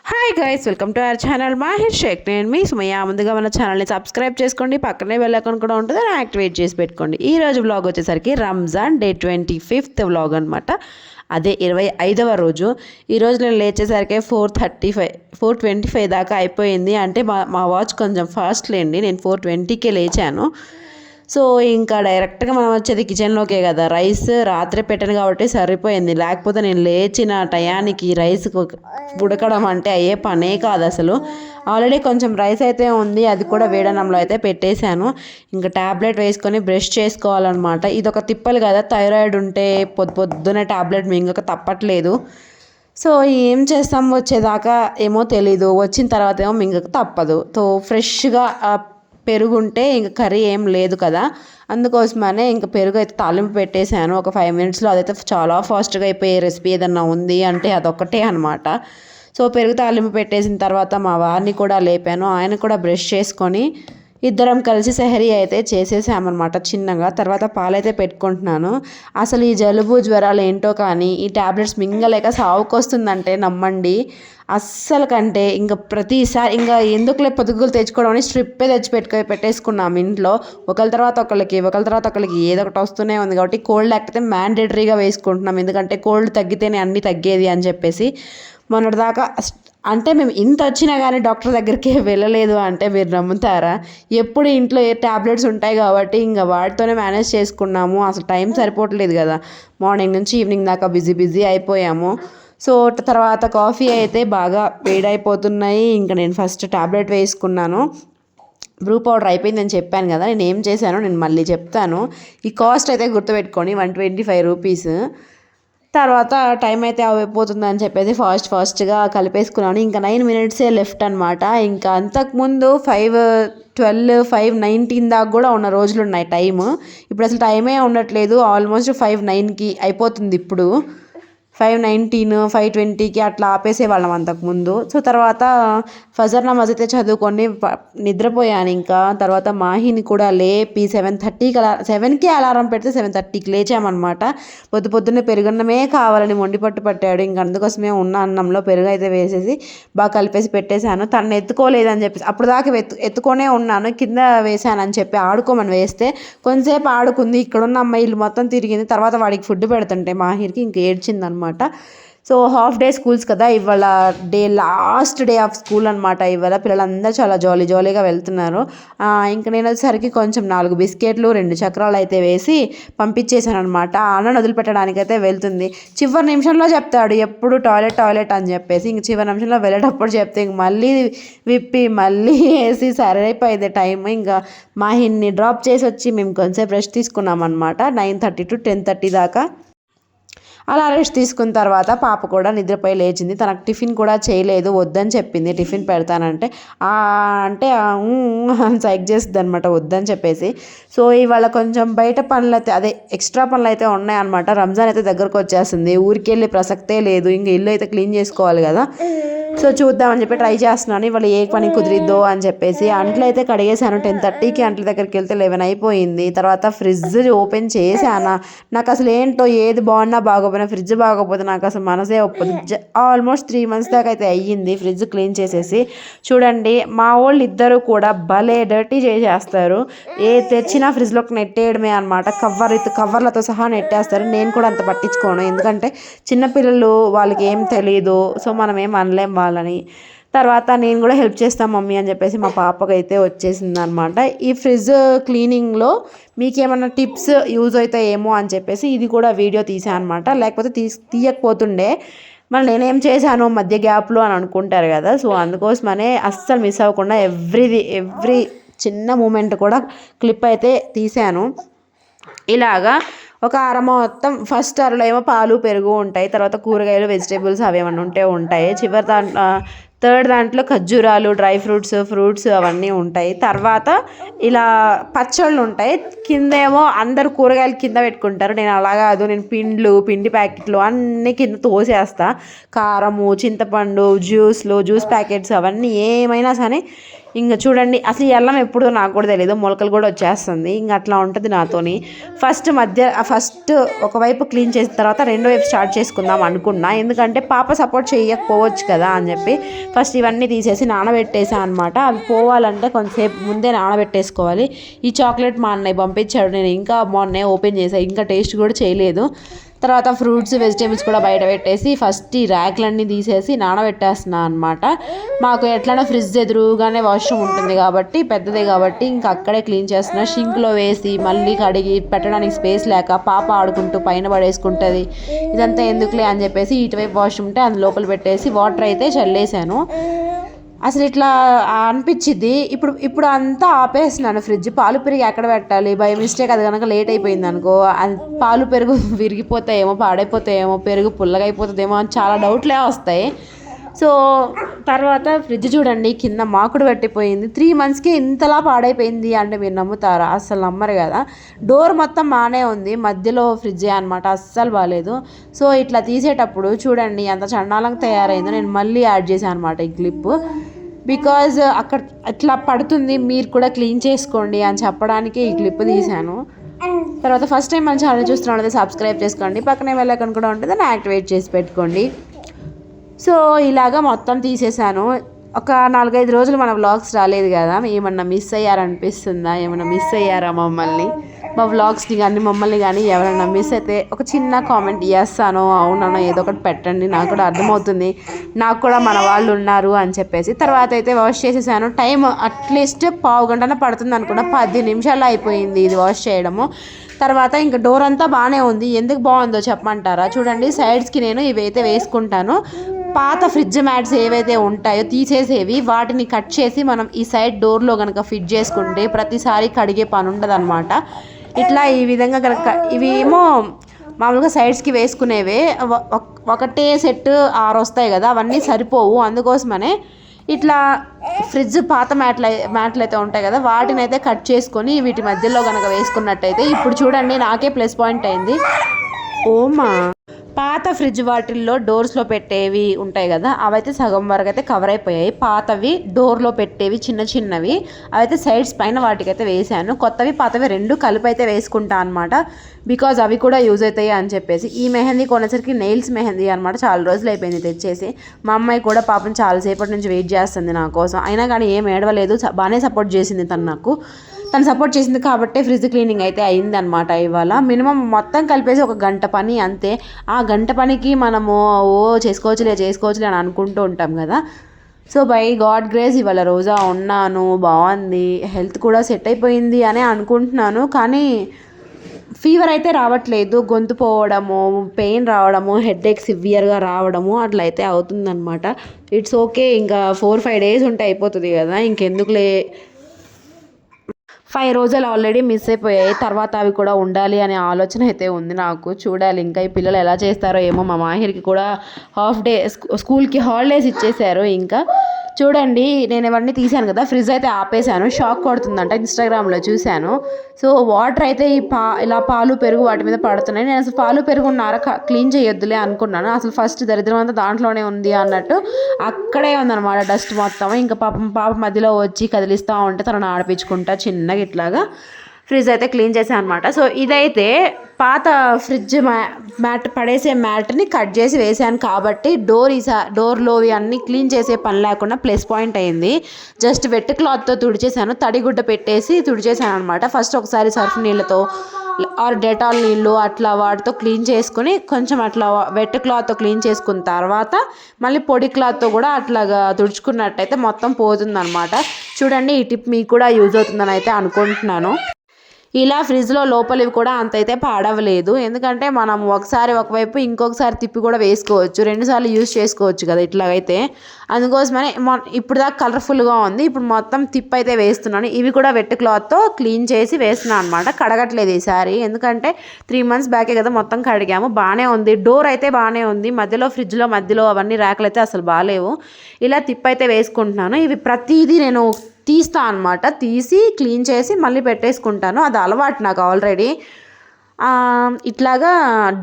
Hi guys, welcome to our channel Mahir Shaikh. నేను మీ Sumayya. ముందుగా మన ఛానల్ని సబ్స్క్రైబ్ చేసుకోండి, పక్కనే బెల్ ఐకాన్ కూడా ఉంటుంది, అని యాక్టివేట్ చేసి పెట్టుకోండి. ఈ రోజు వ్లాగ్ వచ్చేసరికి రంజాన్ డే 25th వ్లాగ్ అనమాట. అదే 25వ రోజు. ఈరోజు నేను లేచేసరికి 4:25 దాకా అయిపోయింది. అంటే మా వాచ్ కొంచెం ఫాస్ట్ లేండి. నేను 4:20కే లేచాను. సో ఇంకా డైరెక్ట్గా మనం వచ్చేది కిచెన్లోకే కదా. రైస్ రాత్రి పెట్టాను కాబట్టి సరిపోయింది, లేకపోతే నేను లేచిన టయానికి రైస్ ఉడకడం అంటే అయ్యే పనే కాదు అసలు. ఆల్రెడీ కొంచెం రైస్ అయితే ఉంది, అది కూడా వేడనంలో అయితే పెట్టేశాను. ఇంకా ట్యాబ్లెట్ వేసుకొని బ్రష్ చేసుకోవాలన్నమాట. ఇది ఒక తిప్పలు కదా, థైరాయిడ్ ఉంటే పొద్దున్నే ట్యాబ్లెట్ మింగక తప్పట్లేదు. సో ఏం చేస్తాం, వచ్చేదాకా ఏమో తెలీదు, వచ్చిన తర్వాత ఏమో మింగక తప్పదు. సో ఫ్రెష్గా పెరుగుంటే ఇంక కర్రీ ఏం లేదు కదా, అందుకోసమనే ఇంక పెరుగు అయితే తాలింపు పెట్టేశాను ఒక 5 minutesలో. అదైతే చాలా ఫాస్ట్గా అయిపోయే రెసిపీ ఏదన్నా ఉంది అంటే అదొక్కటే అనమాట. సో పెరుగు తాలింపు పెట్టేసిన తర్వాత మా వారిని కూడా లేపాను. ఆయన కూడా బ్రష్ చేసుకొని ఇద్దరం కలిసి సెహరీ అయితే చేసేసామన్నమాట చిన్నగా. తర్వాత పాలైతే పెట్టుకుంటున్నాను. అసలు ఈ జలుబు జ్వరాలు ఏంటో కానీ ఈ ట్యాబ్లెట్స్ మింగలేక సావుకొస్తుందంటే నమ్మండి. అస్సలు కంటే ఇంకా ప్రతిసారి ఇంకా ఎందుకులే పొదుగులు తెచ్చుకోవడం అని స్ట్రిప్పే తెచ్చి పెట్టేసుకున్నాం ఇంట్లో. ఒకరి తర్వాత ఒకరికి ఏదో ఒకటి వస్తూనే ఉంది కాబట్టి కోల్డ్ లేకపోతే మ్యాండేటరీగా వేసుకుంటున్నాం, ఎందుకంటే కోల్డ్ తగ్గితేనే అన్నీ తగ్గేది అని చెప్పేసి. మొన్నటిదాకా అంటే మేము ఇంత వచ్చినా కానీ డాక్టర్ దగ్గరికి వెళ్ళలేదు అంటే మీరు నమ్ముతారా? ఎప్పుడు ఇంట్లో ఏ ట్యాబ్లెట్స్ ఉంటాయి కాబట్టి ఇంకా వాటితోనే మేనేజ్ చేసుకున్నాము. అసలు టైం సరిపోవట్లేదు కదా, మార్నింగ్ నుంచి ఈవినింగ్ దాకా బిజీ అయిపోయాము. సో తర్వాత కాఫీ అయితే బాగా వేడైపోతున్నాయి. ఇంకా నేను ఫస్ట్ ట్యాబ్లెట్ వేసుకున్నాను. బ్రూ పౌడర్ అయిపోయిందని చెప్పాను కదా, నేను ఏం చేశానో నేను మళ్ళీ చెప్తాను. ఈ కాస్ట్ అయితే గుర్తుపెట్టుకొని 125 రూపీస్. తర్వాత టైం అయితే అయిపోతుందని చెప్పేసి ఫాస్ట్గా కలిపేసుకున్నాను. ఇంకా 9 minutes లెఫ్ట్ అనమాట. ఇంకా అంతకుముందు 5:12 5:19 దాకా కూడా ఉన్న రోజులు ఉన్నాయి టైము. ఇప్పుడు అసలు టైమే ఉండట్లేదు. ఆల్మోస్ట్ 5:09కి అయిపోతుంది ఇప్పుడు. 5:19 5:20కి అట్లా ఆపేసేవాళ్ళం అంతకుముందు. సో తర్వాత ఫజర్ నమాజ్ అయితే చదువుకొని నిద్రపోయాను. ఇంకా తర్వాత మాహిని కూడా లేపి 7:7కి అలారం పెడితే 7:30కి లేచామన్నమాట. పొద్దున్నే పెరుగన్నమే కావాలని మొండిపట్టు పట్టాడు. ఇంక అందుకోసమే ఉన్న అన్నంలో పెరుగు అయితే వేసేసి బాగా కలిపేసి పెట్టేశాను. తను ఎత్తుకోలేదని చెప్పేసి అప్పుడు దాకా ఎత్తుకొనే ఉన్నాను. కింద వేసానని చెప్పి ఆడుకోమని వేస్తే కొంతసేపు ఆడుకుంది. ఇక్కడున్న అమ్మాయిలు మొత్తం తిరిగింది. తర్వాత వాడికి ఫుడ్ పెడుతుంటే మాహిర్కి ఇంక ఏడ్చింది. సో హాఫ్ డే స్కూల్స్ కదా, ఇవాళ లాస్ట్ డే ఆఫ్ స్కూల్ అనమాట. ఇవాళ పిల్లలందరూ చాలా జాలీగా వెళ్తున్నారు. ఇంక నేను వచ్చేసరికి కొంచెం 4 బిస్కెట్లు 2 చక్రాలు అయితే వేసి పంపించేశాను అనమాట. అన్నను వదిలిపెట్టడానికి అయితే వెళ్తుంది. చివరి నిమిషంలో చెప్తాడు ఎప్పుడు టాయిలెట్ అని చెప్పేసి. ఇంక చివరి నిమిషంలో వెళ్ళేటప్పుడు చెప్తే ఇంక మళ్ళీ విప్పి మళ్ళీ వేసి సరైపోయింది టైం. ఇంకా మాహిన్ని డ్రాప్ చేసి వచ్చి మేము కొంచెంసేపు రెస్ట్ తీసుకున్నాం అనమాట. 9:30 to 10:30 దాకా అలా రెస్ట్ తీసుకున్న తర్వాత పాప కూడా నిద్రపోయి లేచింది. తనకు టిఫిన్ కూడా చేయలేదు, వద్దని చెప్పింది. టిఫిన్ పెడతానంటే అంటే సైక్ చేస్తుంది అనమాట వద్దని చెప్పేసి. సో ఇవాళ కొంచెం బయట పనులు అయితే అదే ఎక్స్ట్రా పనులు అయితే ఉన్నాయన్నమాట. రంజాన్ అయితే దగ్గరకు వచ్చేస్తుంది, ఊరికి వెళ్ళే ప్రసక్తే లేదు. ఇంక ఇల్లు అయితే క్లీన్ చేసుకోవాలి కదా. సో చూద్దామని చెప్పి ట్రై చేస్తున్నాను ఇవాళ ఏ పని కుదిరిద్దో అని చెప్పేసి. అంట్లు అయితే కడిగేశాను. 10:30కి అంట్ల దగ్గరికి వెళ్తే 11 అయిపోయింది. తర్వాత ఫ్రిడ్జ్ ఓపెన్ చేశాను. నాకు అసలు ఏంటో ఏది బాగున్నా బాగోపోయినా ఫ్రిడ్జ్ బాగోపోతే నాకు అసలు మనసే ఒప్పదు. ఆల్మోస్ట్ 3 months దాకా అయితే అయ్యింది ఫ్రిడ్జ్ క్లీన్ చేసేసి. చూడండి మా వాళ్ళు ఇద్దరు కూడా భలే డర్టీ చేసేస్తారు. ఏ తెచ్చినా ఫ్రిడ్జ్లోకి నెట్టేయడమే అనమాట. కవర్లతో సహా నెట్టేస్తారు. నేను కూడా అంత పట్టించుకోను, ఎందుకంటే చిన్నపిల్లలు వాళ్ళకి ఏం తెలియదు. సో మనం ఏం అనలేం వాళ్ళని. తర్వాత నేను కూడా హెల్ప్ చేస్తాను మమ్మీ అని చెప్పేసి మా పాపకైతే వచ్చేసింది అనమాట. ఈ ఫ్రిడ్జ్ క్లీనింగ్లో మీకేమన్నా టిప్స్ యూజ్ అవుతాయేమో అని చెప్పేసి ఇది కూడా వీడియో తీసాను అనమాట. లేకపోతే తీయకపోతుండే. మళ్ళీ నేనేం చేశాను మధ్య గ్యాప్లో అని అనుకుంటారు కదా. సో అందుకోసమనే అస్సలు మిస్ అవ్వకుండా ఎవ్రీ చిన్న మూమెంట్ కూడా క్లిప్ అయితే తీశాను. ఇలాగా ఒక అర మొత్తం ఫస్ట్ అరలో ఏమో పాలు పెరుగు ఉంటాయి, తర్వాత కూరగాయలు వెజిటేబుల్స్ అవి ఏమన్నా ఉంటాయి. చివరి థర్డ్ దాంట్లో ఖర్జూరాలు డ్రై ఫ్రూట్స్ అవన్నీ ఉంటాయి. తర్వాత ఇలా పచ్చళ్ళు ఉంటాయి. కిందేమో అందరు కూరగాయలు కింద పెట్టుకుంటారు. నేను అలా కాదు, నేను పిండి ప్యాకెట్లు అన్నీ కింద తోసేస్తా. కారము చింతపండు జ్యూస్ ప్యాకెట్స్ అవన్నీ ఏమైనా సరే ఇంకా చూడండి అసలు ఈ అల్లం ఎప్పుడు నాకు కూడా తెలియదు, మొలకలు కూడా వచ్చేస్తుంది. ఇంకా అట్లా ఉంటుంది నాతోని. ఫస్ట్ ఒకవైపు క్లీన్ చేసిన తర్వాత రెండో వైపు స్టార్ట్ చేసుకుందాం అనుకున్నా, ఎందుకంటే పాప సపోర్ట్ చేయకపోవచ్చు కదా అని చెప్పి ఫస్ట్ ఇవన్నీ తీసేసి నానబెట్టేసా అనమాట. అవి పోవాలంటే కొంతసేపు ముందే నానబెట్టేసుకోవాలి. ఈ చాక్లెట్ మా అన్నయ్య పంపించాడు, నేను ఇంకా మొన్నే ఓపెన్ చేశాను, ఇంకా టేస్ట్ కూడా చేయలేదు. తర్వాత ఫ్రూట్స్ వెజిటేబుల్స్ కూడా బయట పెట్టేసి ఫస్ట్ ఈ ర్యాక్లన్నీ తీసేసి నానబెట్టేస్తున్నాను అనమాట. మాకు ఎట్లైనా ఫ్రిడ్జ్ ఎదురుగానే వాష్రూమ్ ఉంటుంది కాబట్టి పెద్దదే కాబట్టి ఇంకా అక్కడే క్లీన్ చేస్తున్నా. షింక్లో వేసి మళ్ళీ కడిగి పెట్టడానికి స్పేస్ లేక పాప ఆడుకుంటూ పైన పడేసుకుంటుంది. ఇదంతా ఎందుకులే అని చెప్పేసి ఇటువైపు వాష్రూమ్ ఉంటే అందు లోపల పెట్టేసి వాటర్ అయితే చల్లేసాను. అసలు ఇట్లా అనిపించింది. ఇప్పుడు అంతా ఆపేస్తున్నాను ఫ్రిడ్జ్. పాలు పెరుగు ఎక్కడ పెట్టాలి, బై మిస్టేక్ అది కనుక లేట్ అయిపోయింది అనుకో, పాలు పెరుగు విరిగిపోతాయేమో, పాడైపోతాయేమో, పెరుగు పుల్లగా అయిపోతుందేమో అని చాలా డౌట్లే వస్తాయి. సో తర్వాత ఫ్రిడ్జ్ చూడండి కింద మాకుడు పెట్టిపోయింది. 3 monthsకి ఇంతలా పాడైపోయింది అంటే మీరు నమ్ముతారా? అస్సలు నమ్మరు కదా. డోర్ మొత్తం బాగానే ఉంది, మధ్యలో ఫ్రిడ్జే అనమాట, అస్సలు బాగాలేదు. సో ఇట్లా తీసేటప్పుడు చూడండి ఎంత చండాలంగా తయారైందో. నేను మళ్ళీ యాడ్ చేశాను అనమాట ఈ క్లిప్, బికాజ్ అక్కడ అట్లా పడుతుంది, మీరు కూడా క్లీన్ చేసుకోండి అని చెప్పడానికి ఈ క్లిప్ తీశాను. తర్వాత ఫస్ట్ టైం మన ఛానల్ చూస్తున్నట్లయితే సబ్స్క్రైబ్ చేసుకోండి, పక్కనే బెల్ ఐకాన్ కూడా ఉంటుంది, దాన్ని యాక్టివేట్ చేసి పెట్టుకోండి. సో ఇలాగా మొత్తం తీసేసాను. ఒక 4-5 రోజులు మన వ్లాగ్స్ రాలేదు కదా, ఏమన్నా మిస్ అయ్యారనిపిస్తుందా? ఏమన్నా మిస్ అయ్యారా మమ్మల్ని, మా వ్లాగ్స్ని కానీ మమ్మల్ని కానీ? ఎవరైనా మిస్ అయితే ఒక చిన్న కామెంట్ చేస్తాను, అవునన్నా ఏదో ఒకటి పెట్టండి, నాకు కూడా అర్థమవుతుంది, నాకు కూడా మన వాళ్ళు ఉన్నారు అని చెప్పేసి. తర్వాత అయితే వాష్ చేసేసాను. టైం అట్లీస్ట్ 1/2 గంటనే పడుతుంది అనుకున్నా, 10 నిమిషాలు అయిపోయింది ఇది వాష్ చేయడము. తర్వాత ఇంకా డోర్ అంతా బాగానే ఉంది. ఎందుకు బాగుందో చెప్పమంటారా? చూడండి సైడ్స్కి నేను ఇవైతే వేసుకుంటాను. పాత ఫ్రిడ్జ్ మ్యాట్స్ ఏవైతే ఉంటాయో తీసేసేవి వాటిని కట్ చేసి మనం ఈ సైడ్ డోర్లో కనుక ఫిట్ చేసుకుంటే ప్రతిసారి కడిగే పని ఉండదు అనమాట. ఇట్లా ఈ విధంగా కనుక ఇవి ఏమో మామూలుగా సైడ్స్కి వేసుకునేవే, ఒకటే సెట్ 6 వస్తాయి కదా, అవన్నీ సరిపోవు. అందుకోసమనే ఇట్లా ఫ్రిడ్జ్ పాత మ్యాట్లు అయితే ఉంటాయి కదా, వాటిని అయితే కట్ చేసుకొని వీటి మధ్యలో కనుక వేసుకున్నట్టయితే ఇప్పుడు చూడండి నాకే ప్లస్ పాయింట్ అయింది. ఓమా పాత ఫ్రిడ్జ్ వాటిల్లో డోర్స్లో పెట్టేవి ఉంటాయి కదా, అవైతే సగం వరకు అయితే కవర్ అయిపోయాయి. పాతవి డోర్లో పెట్టేవి చిన్నవి అవైతే సైడ్స్ పైన వాటికైతే వేసాను. కొత్తవి పాతవి 2 కలిపి అయితే వేసుకుంటా అనమాట, బికాజ్ అవి కూడా యూజ్ అవుతాయి అని చెప్పేసి. ఈ మెహందీ కొనేసరికి నెయిల్స్ మెహందీ అనమాట, చాలా రోజులు అయిపోయింది తెచ్చేసి. మా అమ్మాయి కూడా పాపం చాలాసేపటి నుంచి వెయిట్ చేస్తుంది నా కోసం, అయినా కానీ ఏం ఏడవలేదు, బాగానే సపోర్ట్ చేసింది తను సపోర్ట్ చేసింది కాబట్టి ఫ్రిడ్జ్ క్లీనింగ్ అయితే అయింది అనమాట. ఇవాళ మినిమం మొత్తం కలిపేసి 1 గంట పని అంతే. ఆ గంట పనికి మనము చేసుకోవచ్చులే అని అనుకుంటూ ఉంటాం కదా. సో బై గాడ్ గ్రేస్ ఇవాళ రోజా ఉన్నాను, బాగుంది, హెల్త్ కూడా సెట్ అయిపోయింది అని అనుకుంటున్నాను. కానీ ఫీవర్ అయితే రావట్లేదు, గొంతు పోవడము, పెయిన్ రావడము, హెడేక్ సివియర్గా రావడము అట్లయితే అవుతుందన్నమాట. ఇట్స్ ఓకే, ఇంకా 4-5 days ఉంటే అయిపోతుంది కదా, ఇంకెందుకులే. 5 రోజులు ఆల్రెడీ మిస్ అయిపోయాయి, తర్వాత అవి కూడా ఉండాలి అనే ఆలోచన అయితే ఉంది నాకు. చూడాలి ఇంకా ఈ పిల్లలు ఎలా చేస్తారో ఏమో. మా మాహిర్కి కూడా హాఫ్ డే స్కూల్కి హాలిడేస్ ఇచ్చేసారు. ఇంకా చూడండి నేను ఇవన్నీ తీసాను కదా, ఫ్రిడ్జ్ అయితే ఆపేసాను, షాక్ కొడుతుందంట, ఇన్స్టాగ్రామ్లో చూశాను. సో వాటర్ అయితే ఇలా పాలు పెరుగు వాటి మీద పడుతున్నాయి. నేను అసలు పాలు పెరుగు క్లీన్ చేయొద్దులే అనుకున్నాను, అసలు ఫస్ట్ దరిద్రం అంతా దాంట్లోనే ఉంది అన్నట్టు అక్కడే ఉందన్నమాట డస్ట్ మొత్తం. ఇంకా పాప మధ్యలో వచ్చి కదిలిస్తూ ఉంటే తనను ఆడిపించుకుంటా చిన్నగా ఇట్లాగా ఫ్రిడ్జ్ అయితే క్లీన్ చేసాను అనమాట. సో ఇదైతే పాత ఫ్రిడ్జ్ పడేసే మ్యాట్ని కట్ చేసి వేసాను కాబట్టి డోర్లోవి అన్నీ క్లీన్ చేసే పని లేకుండా ప్లస్ పాయింట్ అయింది. జస్ట్ వెట్ క్లాత్తో తుడిచేసాను, తడిగుడ్డ పెట్టేసి తుడిచేసాను అనమాట. ఫస్ట్ ఒకసారి సర్ఫ్ నీళ్ళతో ఆర్ డెటాల్ నీళ్ళు అట్లా వాటితో క్లీన్ చేసుకుని కొంచెం అట్లా వెట్ క్లాత్తో క్లీన్ చేసుకున్న తర్వాత మళ్ళీ పొడి క్లాత్తో కూడా అట్లాగా తుడుచుకున్నట్టయితే మొత్తం పోతుందన్నమాట. చూడండి ఈ టిప్ మీకు కూడా యూజ్ అవుతుందని అయితే అనుకుంటున్నాను. ఇలా ఫ్రిడ్జ్లో లోపలివి కూడా అంతైతే పాడవలేదు, ఎందుకంటే మనం ఒకసారి ఒకవైపు ఇంకొకసారి తిప్పి కూడా వేసుకోవచ్చు, 2 సార్లు యూజ్ చేసుకోవచ్చు కదా ఇట్లాగైతే. అందుకోసమని ఇప్పుడు దాకా కలర్ఫుల్గా ఉంది, ఇప్పుడు మొత్తం తిప్పి అయితే వేస్తున్నాను. ఇవి కూడా వెట్ క్లాత్తో క్లీన్ చేసి వేస్తున్నాను అనమాట, కడగట్లేదు ఈసారి, ఎందుకంటే 3 months బ్యాకే కదా మొత్తం కడిగాము. బాగానే ఉంది, డోర్ అయితే బాగానే ఉంది, ఫ్రిడ్జ్లో మధ్యలో అవన్నీ ర్యాకులు అయితే అసలు బాగాలేవు. ఇలా తిప్పి అయితే వేసుకుంటున్నాను. ఇవి ప్రతిదీ నేను తీస్తా అనమాట, తీసి క్లీన్ చేసి మళ్ళీ పెట్టేసుకుంటాను, అది అలవాటు నాకు ఆల్రెడీ. ఇట్లాగా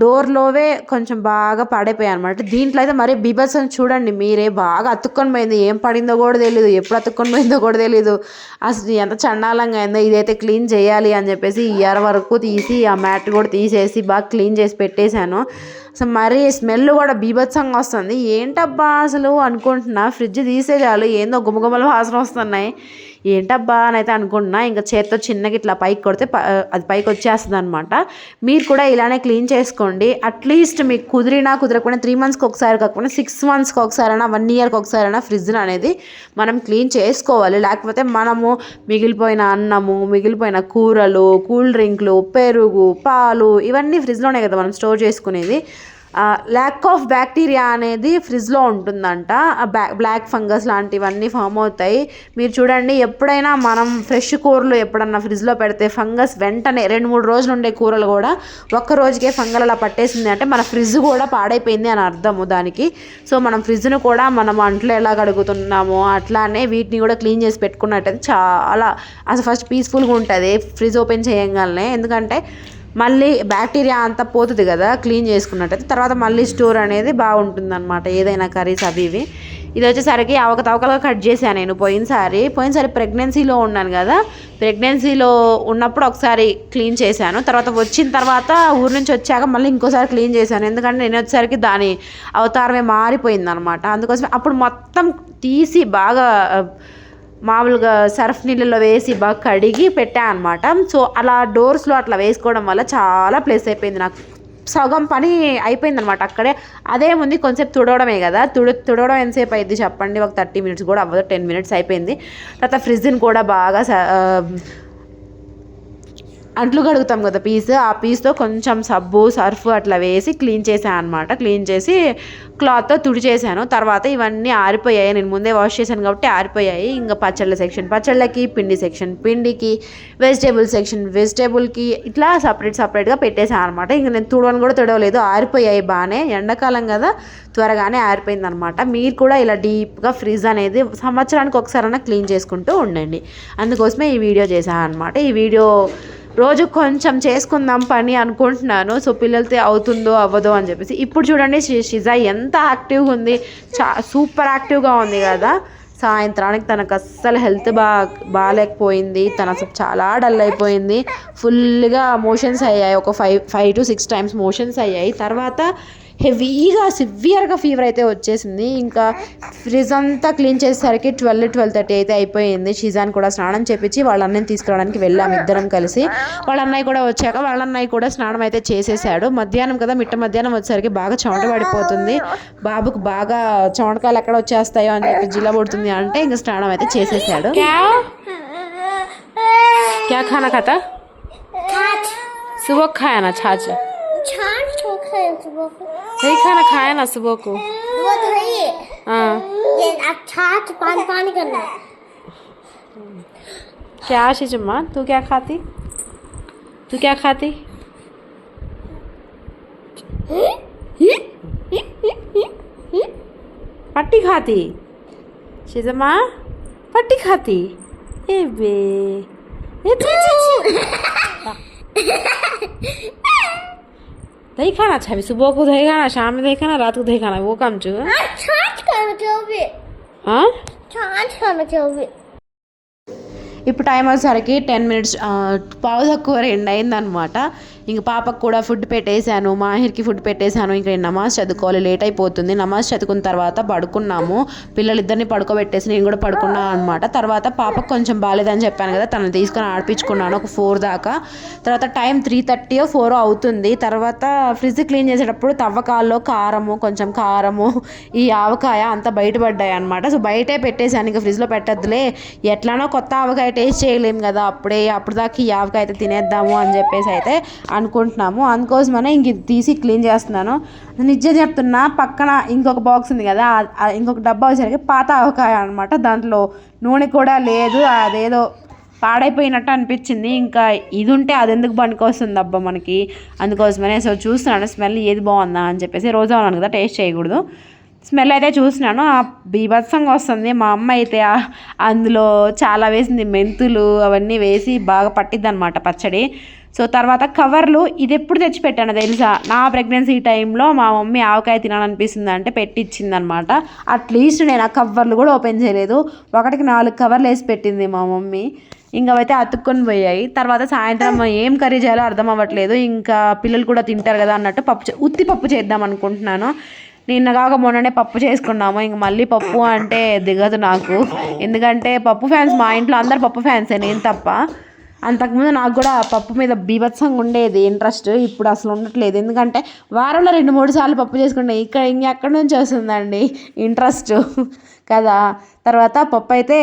డోర్లోవే కొంచెం బాగా పాడైపోయాయి అనమాట. దీంట్లో అయితే మరీ బీభత్సం చూడండి మీరే, బాగా అతుక్కొని పోయింది. ఏం పడిందో కూడా తెలియదు, ఎప్పుడు అతుక్కొని పోయిందో కూడా తెలియదు. అసలు ఎంత చండాలంగా అయిందో. ఇదైతే క్లీన్ చేయాలి అని చెప్పేసి ఇయర్ వరకు తీసి ఆ మ్యాట్ కూడా తీసేసి బాగా క్లీన్ చేసి పెట్టేశాను. అసలు మరీ స్మెల్ కూడా బీభత్సంగా వస్తుంది. ఏంటబ్బా అసలు అనుకుంటున్నా, ఫ్రిడ్జ్ తీసే చాలు ఏందో గుమగుమల వాసన వస్తున్నాయి, ఏంటబ్బా అని అయితే అనుకుంటున్నా. ఇంకా చేత్తో చిన్నగా ఇట్లా పైకి కొడితే అది పైకి వచ్చేస్తుంది అనమాట. మీరు కూడా ఇలానే క్లీన్ చేసుకోండి. అట్లీస్ట్ మీకు కుదరకపోయినా 3 మంత్స్కి ఒకసారి కాకపోయినా 6 మంత్స్కి ఒకసారైనా 1 ఇయర్కి ఒకసారైనా ఫ్రిడ్జ్ అనేది మనం క్లీన్ చేసుకోవాలి. లేకపోతే మనము మిగిలిపోయిన అన్నము, మిగిలిపోయిన కూరలు, కూల్ డ్రింక్లు, పెరుగు, పాలు ఇవన్నీ ఫ్రిడ్జ్లోనే కదా మనం స్టోర్ చేసుకునేది. ల్యాక్ ఆఫ్ బ్యాక్టీరియా అనేది ఫ్రిడ్జ్లో ఉంటుందంట. బ్లాక్ ఫంగస్ లాంటివన్నీ ఫామ్ అవుతాయి. మీరు చూడండి, ఎప్పుడైనా మనం ఫ్రెష్ కూరలు ఎప్పుడన్నా ఫ్రిడ్జ్లో పెడితే ఫంగస్ వెంటనే 2-3 రోజులు ఉండే కూరలు కూడా ఒక్క రోజుకే ఫంగల్ అలా పట్టేసింది అంటే మన ఫ్రిడ్జ్ కూడా పాడైపోయింది అని అర్థము దానికి. సో మనం ఫ్రిడ్జ్ను కూడా మనం అంట్లో ఎలా కడుగుతున్నామో అట్లానే వీటిని కూడా క్లీన్ చేసి పెట్టుకున్నట్టయితే చాలా అసలు ఫస్ట్ పీస్ఫుల్గా ఉంటుంది ఫ్రిడ్జ్ ఓపెన్ చేయగానే. ఎందుకంటే మళ్ళీ బ్యాక్టీరియా అంతా పోతుంది కదా క్లీన్ చేసుకున్నట్టయితే, తర్వాత మళ్ళీ స్టోర్ అనేది బాగుంటుంది అనమాట ఏదైనా కర్రీస్ అవి ఇవి. ఇది వచ్చేసరికి అవకతవకలుగా కట్ చేశాను నేను పోయినసారి ప్రెగ్నెన్సీలో ఉన్నాను కదా, ప్రెగ్నెన్సీలో ఉన్నప్పుడు ఒకసారి క్లీన్ చేశాను. తర్వాత వచ్చిన తర్వాత ఊరి నుంచి వచ్చాక మళ్ళీ ఇంకోసారి క్లీన్ చేశాను. ఎందుకంటే నేను వచ్చేసరికి దాని అవతారమే మారిపోయింది అనమాట. అందుకోసం అప్పుడు మొత్తం తీసి బాగా మామూలుగా సర్ఫ్ నీళ్ళలో వేసి బాగా కడిగి పెట్టా అనమాట. సో అలా డోర్స్లో అట్లా వేసుకోవడం వల్ల చాలా ప్లేస్ అయిపోయింది నాకు. సగం పని అయిపోయింది అనమాట అక్కడే. అదేముంది కొంచెంసేపు తుడవడమే కదా, తుడవడం ఎంతసేపు అయింది చెప్పండి, ఒక 30 మినిట్స్ కూడా అవ్వదు, 10 మినిట్స్ అయిపోయింది. తర్వాత ఫ్రిడ్జ్ని కూడా బాగా అంట్లు కడుగుతాం కదా ఆ పీస్తో కొంచెం సబ్బు సర్ఫ్ అట్లా వేసి క్లీన్ చేశాను అనమాట. క్లీన్ చేసి క్లాత్తో తుడిచేసాను. తర్వాత ఇవన్నీ ఆరిపోయాయి, నేను ముందే వాష్ చేశాను కాబట్టి ఆరిపోయాయి. ఇంకా పచ్చళ్ళ సెక్షన్ పచ్చళ్ళకి, పిండి సెక్షన్ పిండికి, వెజిటేబుల్ సెక్షన్ వెజిటేబుల్కి, ఇట్లా సపరేట్గా పెట్టేశాను అనమాట. ఇంకా నేను తుడవని కూడా తుడవలేదు, ఆరిపోయాయి బాగానే. ఎండాకాలం కదా త్వరగానే ఆరిపోయింది అనమాట. మీరు కూడా ఇలా డీప్గా ఫ్రిడ్జ్ అనేది సంవత్సరానికి ఒకసారైనా క్లీన్ చేసుకుంటూ ఉండండి. అందుకోసమే ఈ వీడియో చేశాను అనమాట. ఈ వీడియో రోజు కొంచెం చేసుకుందాం పని అనుకుంటున్నాను. సో పిల్లలతో అవుతుందో అవ్వదో అని చెప్పేసి. ఇప్పుడు చూడండి షిజా ఎంత యాక్టివ్గా ఉంది, సూపర్ యాక్టివ్గా ఉంది కదా. సాయంత్రానికి తనకు అస్సలు హెల్త్ బాగాలేకపోయింది, తను అసలు చాలా డల్ అయిపోయింది. ఫుల్గా మోషన్స్ అయ్యాయి, ఒక 5 to 6 times మోషన్స్ అయ్యాయి. తర్వాత హెవీగా సివియర్గా ఫీవర్ అయితే వచ్చేసింది. ఇంకా ఫ్రిడ్జ్ అంతా క్లీన్ చేసేసరికి 12-12:30 అయితే అయిపోయింది. షిజాన్ కూడా స్నానం చేపించి వాళ్ళ అన్నయ్యని తీసుకురావడానికి వెళ్ళాము ఇద్దరం కలిసి. వాళ్ళ అన్నయ్య కూడా వచ్చాక వాళ్ళ అన్నయ్య కూడా స్నానం అయితే చేసేసాడు. మధ్యాహ్నం కదా, మధ్యాహ్నం వచ్చేసరికి బాగా చెమట పడిపోతుంది బాబుకు, బాగా చెమటకాయలు ఎక్కడ వచ్చేస్తాయో అని చెప్పి జిల్ల పడుతుంది అంటే ఇంకా స్నానం అయితే చేసేసాడు. క్యా ఖానా ఖాతా? సుబహ్ ఖాయా నా ఛాచ్ दही खाना खाया ना सुबह को। वो तो है ये। हाँ। ये अच्छा पानी करना। क्या शिजुम्मा, तू क्या खाती? पट्टी खाती। शिजुम्मा पट्टी खाती। ए बे। दही खाना अच्छा भी, सुबह को दही खाना, शाम में दही खाना, रात को दही खाना, वो काम चु ఇప్పుడు టైం వచ్చేసరికి 10 minutes పావు తక్కువ 2 అయిందనమాట. ఇంక పాపకు కూడా ఫుడ్ పెట్టేశాను, మాహిర్కి ఫుడ్ పెట్టేశాను. ఇంక నేను నమాజ్ చదువుకోవాలి, లేట్ అయిపోతుంది. నమాజ్ చదువుకున్న తర్వాత పడుకున్నాము. పిల్లలిద్దరిని పడుకోబెట్టేసి నేను కూడా పడుకున్నాను అనమాట. తర్వాత పాపకు కొంచెం బాగాలేదని చెప్పాను కదా, తనని తీసుకొని ఆడిపించుకున్నాను ఒక 4 దాకా. తర్వాత టైం 3:30 or 4 అవుతుంది. తర్వాత ఫ్రిడ్జ్ క్లీన్ చేసేటప్పుడు తవ్వకాల్లో కొంచెం కారము, ఈ ఆవకాయ అంతా బయటపడ్డాయి అనమాట. సో బయటే పెట్టేశాను, ఇంకా ఫ్రిడ్జ్లో పెట్టద్దులే, ఎట్లానో కొత్త ఆవకాయ టేస్ట్ చేయలేము కదా అప్పుడు దాకా ఈ ఆవకాయ అయితే తినేద్దాము అని చెప్పేసి అయితే అనుకుంటున్నాము. అందుకోసమనే ఇంక తీసి క్లీన్ చేస్తున్నాను. నిజం చెప్తున్నా, పక్కన ఇంకొక బాక్స్ ఉంది కదా, ఇంకొక డబ్బా వచ్చేసరికి పాత ఆవకాయ అనమాట. దాంట్లో నూనె కూడా లేదు, అదేదో పాడైపోయినట్టు అనిపించింది. ఇంకా ఇది ఉంటే అది ఎందుకు పనికొస్తుంది అబ్బా మనకి, అందుకోసమనే. సో చూస్తున్నాను స్మెల్ ఏది బాగుందా అని చెప్పేసి. రోజా ఉన్నాను కదా, టేస్ట్ చేయకూడదు. స్మెల్ అయితే చూసినాను, బీభత్సంగా వస్తుంది. మా అమ్మ అయితే అందులో చాలా వేసింది, మెంతులు అవన్నీ వేసి బాగా పట్టిద్ది అనమాట పచ్చడి. సో తర్వాత కవర్లు ఇది ఎప్పుడు తెచ్చిపెట్టాను తెలుసా, నా ప్రెగ్నెన్సీ టైంలో మా మమ్మీ ఆవకాయ తినాలనిపిస్తుంది అంటే పెట్టించింది అనమాట. అట్లీస్ట్ నేను ఆ కవర్లు కూడా ఓపెన్ చేయలేదు. ఒకటికి 4 కవర్లు వేసి పెట్టింది మా మమ్మీ. ఇంకా అయితే అతుక్కొని పోయాయి. తర్వాత సాయంత్రం ఏం కర్రీ చేయాలో అర్థం అవ్వట్లేదు. ఇంకా పిల్లలు కూడా తింటారు కదా అన్నట్టు ఉత్తి పప్పు చేద్దాం అనుకుంటున్నాను. నిన్న కాక మొన్ననే పప్పు చేసుకున్నాము. ఇంక మళ్ళీ పప్పు అంటే దిగదు నాకు, ఎందుకంటే పప్పు ఫ్యాన్స్ మా ఇంట్లో అందరు పప్పు ఫ్యాన్సే, నేను తప్ప. అంతకుముందు నాకు కూడా పప్పు మీద బీభత్సంగా ఉండేది ఇంట్రెస్ట్. ఇప్పుడు అసలు ఉండట్లేదు, ఎందుకంటే వారంలో 2-3 సార్లు పప్పు చేసుకుంటే ఇంకెక్కడి నుంచి వస్తుందండి ఇంట్రెస్ట్ కదా. తర్వాత పప్పు అయితే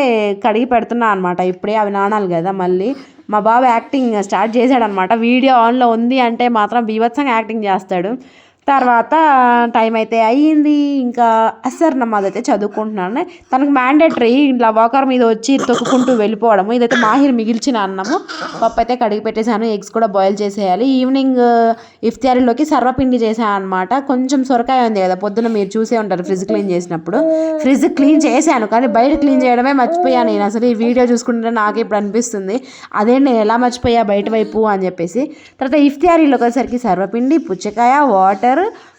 కడిగి పెడుతున్నా అనమాట. ఇప్పుడే అవి నానాలి కదా. మళ్ళీ మా బాబు యాక్టింగ్ స్టార్ట్ చేశాడనమాట. వీడియో ఆన్లో ఉంది అంటే మాత్రం బీభత్సంగా యాక్టింగ్ చేస్తాడు. తర్వాత టైం అయితే అయ్యింది. ఇంకా అసర్ నమాజ్ అయితే చదువుకుంటున్నాను. తనకు మ్యాండేటరీ ఇట్లా వాకర్ మీద వచ్చి తొక్కుకుంటూ వెళ్ళిపోవడము. ఇదైతే మాహిర్ మిగిల్చిన అన్నము. పప్పు అయితే కడిగి పెట్టేశాను. ఎగ్స్ కూడా బాయిల్ చేసేయాలి. ఈవినింగ్ ఇఫ్తారీలోకి సర్వపిండి చేశాను అనమాట. కొంచెం సొరకాయ ఉంది కదా, పొద్దున మీరు చూసే ఉంటారు ఫ్రిడ్జ్ క్లీన్ చేసినప్పుడు. ఫ్రిడ్జ్ క్లీన్ చేశాను కానీ బయట క్లీన్ చేయడమే మర్చిపోయాను నేను. అసలు ఈ వీడియో చూసుకుంటే నాకు ఇప్పుడు అనిపిస్తుంది అదే నేను ఎలా మర్చిపోయా బయట వైపు అని చెప్పేసి. తర్వాత ఇఫ్తారీలోకి వచ్చేసరికి సర్వపిండి, పుచ్చకాయ, వాటర్.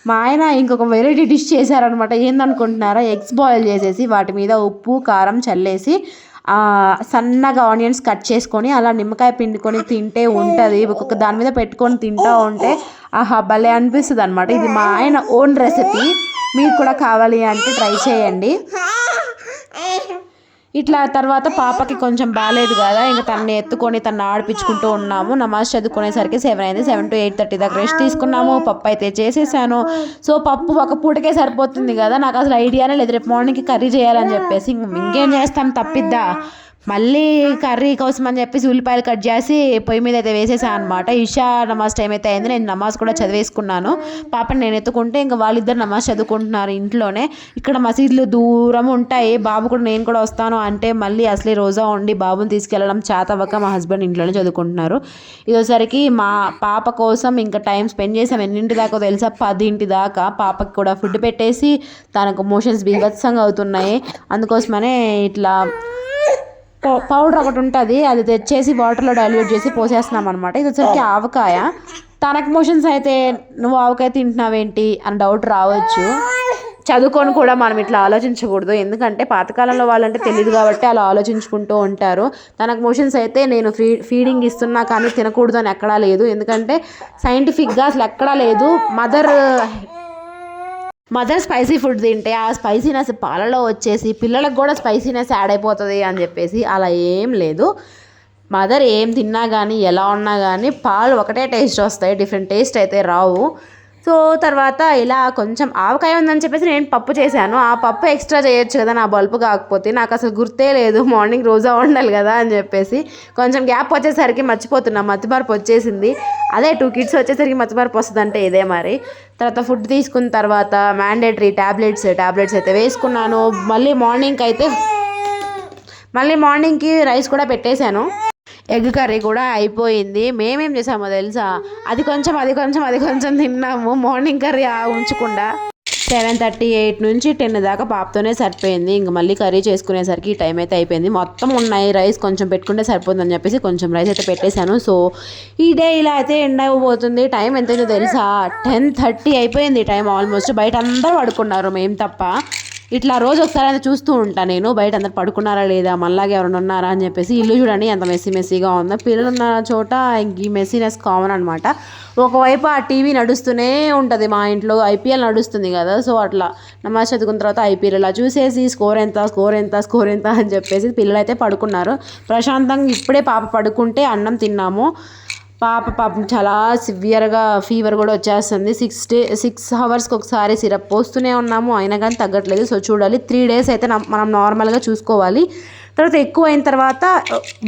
మా ఆయన ఇంకొక వెరైటీ డిష్ చేశారనమాట. ఏందనుకుంటున్నారా, ఎగ్స్ బాయిల్ చేసేసి వాటి మీద ఉప్పు కారం చల్లేసి సన్నగా ఆనియన్స్ కట్ చేసుకొని అలా నిమ్మకాయ పిండుకొని తింటే ఉంటుంది. ఒక్కొక్క దాని మీద పెట్టుకొని తింటూ ఉంటే ఆహా భలే అనిపిస్తుంది అనమాట. ఇది మా ఆయన ఓన్ రెసిపీ. మీకు కూడా కావాలి అంటే ట్రై చేయండి. ఇట్లా తర్వాత పాపకి కొంచెం బాగాలేదు కదా, ఇంకా తనని ఎత్తుకొని తను ఆడిపించుకుంటూ ఉన్నాము. నమాజ్ చదువుకునేసరికి 7 అయింది. 7 to 8:30 దాకా రెస్ట్ తీసుకున్నాము. పప్పు అయితే చేసేసాను. సో పప్పు ఒక పూటకే సరిపోతుంది కదా, నాకు అసలు ఐడియానే లేదు రేపు మార్నింగ్కి కర్రీ చేయాలని చెప్పేసి. ఇంకేం చేస్తాం తప్పిద్దా, మళ్ళీ కర్రీ కోసం అని చెప్పేసి ఉల్లిపాయలు కట్ చేసి పొయ్యి మీద అయితే వేసేసాను అనమాట. ఇషా నమాజ్ టైం అయితే అయింది. నేను నమాజ్ కూడా చదివేసుకున్నాను. పాపని నేను ఎత్తుకుంటే ఇంకా వాళ్ళిద్దరు నమాజ్ చదువుకుంటున్నారు ఇంట్లోనే. ఇక్కడ మసీదులు దూరం ఉంటాయి. బాబు కూడా నేను కూడా వస్తాను అంటే మళ్ళీ అసలే రోజా ఉండి బాబుని తీసుకెళ్ళడం చేతవ్వక మా హస్బెండ్ ఇంట్లోనే చదువుకుంటున్నారు. ఇదోసరికి మా పాప కోసం ఇంకా టైం స్పెండ్ చేసాం. ఎన్నింటి దాకా తెలుసా, 10 దాకా. పాపకి కూడా ఫుడ్ పెట్టేసి తనకు మోషన్స్ బీభత్సంగా అవుతున్నాయి. అందుకోసమనే ఇట్లా పౌడర్ ఒకటి ఉంటుంది, అది తెచ్చేసి వాటర్లో డైల్యూట్ చేసి పోసేస్తున్నాం అనమాట. ఇది వచ్చరికి ఆవకాయ. తనకు మోషన్స్ అయితే నువ్వు ఆవకాయ తింటున్నావేంటి అని డౌట్ రావచ్చు. చదువుకొని కూడా మనం ఇట్లా ఆలోచించకూడదు, ఎందుకంటే పాతకాలంలో వాళ్ళంటే తెలియదు కాబట్టి అలా ఆలోచించుకుంటూ ఉంటారు. తనకు మోషన్స్ అయితే నేను ఫీడింగ్ ఇస్తున్నా కానీ తినకూడదు అని ఎక్కడా లేదు, ఎందుకంటే సైంటిఫిక్గా అసలు ఎక్కడా లేదు. మదర్ స్పైసీ ఫుడ్ తింటే ఆ స్పైసీనెస్ పాలలో వచ్చేసి పిల్లలకు కూడా స్పైసీనెస్ యాడ్ అయిపోతుంది అని చెప్పేసి అలా ఏం లేదు. మదర్ ఏం తిన్నా కానీ ఎలా ఉన్నా కానీ పాలు ఒకటే టేస్ట్ వస్తాయి, డిఫరెంట్ టేస్ట్ అయితే రావు. సో తర్వాత ఇలా కొంచెం ఆవకాయ ఉందని చెప్పేసి నేను పప్పు చేశాను. ఆ పప్పు ఎక్స్ట్రా చేయొచ్చు కదా నా బల్బు కాకపోతే, నాకు అసలు గుర్తే లేదు మార్నింగ్ రోజా ఉండాలి కదా అని చెప్పేసి. కొంచెం గ్యాప్ వచ్చేసరికి మర్చిపోతున్నా, మతిమరుపు వచ్చేసింది. అదే 2 kids వచ్చేసరికి మతిమరుపు వస్తుంది అంటే ఇదే మరి. తర్వాత ఫుడ్ తీసుకున్న తర్వాత మ్యాండేటరీ ట్యాబ్లెట్స్ అయితే వేసుకున్నాను. మళ్ళీ మార్నింగ్కి రైస్ కూడా పెట్టేశాను. ఎగ్ కర్రీ కూడా అయిపోయింది. మేమేం చేసామో తెలుసా, అది కొంచెం తిన్నాము. మార్నింగ్ కర్రీ ఉంచకుండా 7:38 నుంచి 10 దాకా పాపతోనే సరిపోయింది. ఇంక మళ్ళీ కర్రీ చేసుకునేసరికి ఈ టైం అయితే అయిపోయింది. మొత్తం ఉన్నాయి రైస్ కొంచెం పెట్టుకుంటే సరిపోతుందని చెప్పేసి కొంచెం రైస్ అయితే పెట్టేశాను. సో ఈ డే ఇలా అయితే ఎండ్ అయిపోతుంది. టైం ఎంతైందో తెలుసా, 10:30 అయిపోయింది టైం ఆల్మోస్ట్. బయట అందరూ పడుకున్నారు, మేము తప్ప. ఇట్లా రోజు ఒకసారి అయితే చూస్తూ ఉంటాను నేను, బయట అందరు పడుకున్నారా లేదా, మళ్ళాగా ఎవరైనా ఉన్నారా అని చెప్పేసి. ఇల్లు చూడండి ఎంత మెస్సీగా ఉందో. పిల్లలు ఉన్న చోట ఈ మెస్సీనెస్ కామన్ అనమాట. ఒకవైపు ఆ టీవీ నడుస్తూనే ఉంటుంది. మా ఇంట్లో IPL నడుస్తుంది కదా, సో అట్లా నమాజ్ చదువుకున్న తర్వాత IPL ఇలా చూసేసి స్కోర్ ఎంత అని చెప్పేసి పిల్లలు అయితే పడుకున్నారు ప్రశాంతంగా. ఇప్పుడే పాప పడుకుంటే అన్నం తిన్నాము. పాపం చాలా సివియర్గా ఫీవర్ కూడా వచ్చేస్తుంది. 6 అవర్స్కి ఒకసారి సిరప్ పోస్తూనే ఉన్నాము, అయినా కానీ తగ్గట్లేదు. సో చూడాలి, 3 days అయితే మనం నార్మల్గా చూసుకోవాలి. తర్వాత ఎక్కువ అయిన తర్వాత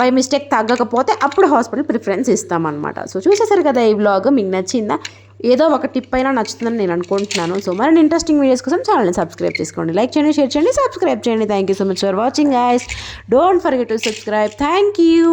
బై మిస్టేక్ తగ్గకపోతే అప్పుడు హాస్పిటల్ ప్రిఫరెన్స్ ఇస్తామన్నమాట. సో చూసేసారు కదా ఈ వ్లాగ్, మీకు నచ్చిందా? ఏదో ఒక టిప్ అయినా నచ్చుతుందని నేను అనుకుంటున్నాను. సో మరిన్ని ఇంట్రెస్టింగ్ వీడియోస్ కోసం ఛానల్ని సబ్స్క్రైబ్ చేసుకోండి, లైక్ చేయండి, షేర్ చేయండి, సబ్స్క్రైబ్ చేయండి. Thank you so much for watching guys. Don't forget to subscribe. Thank you.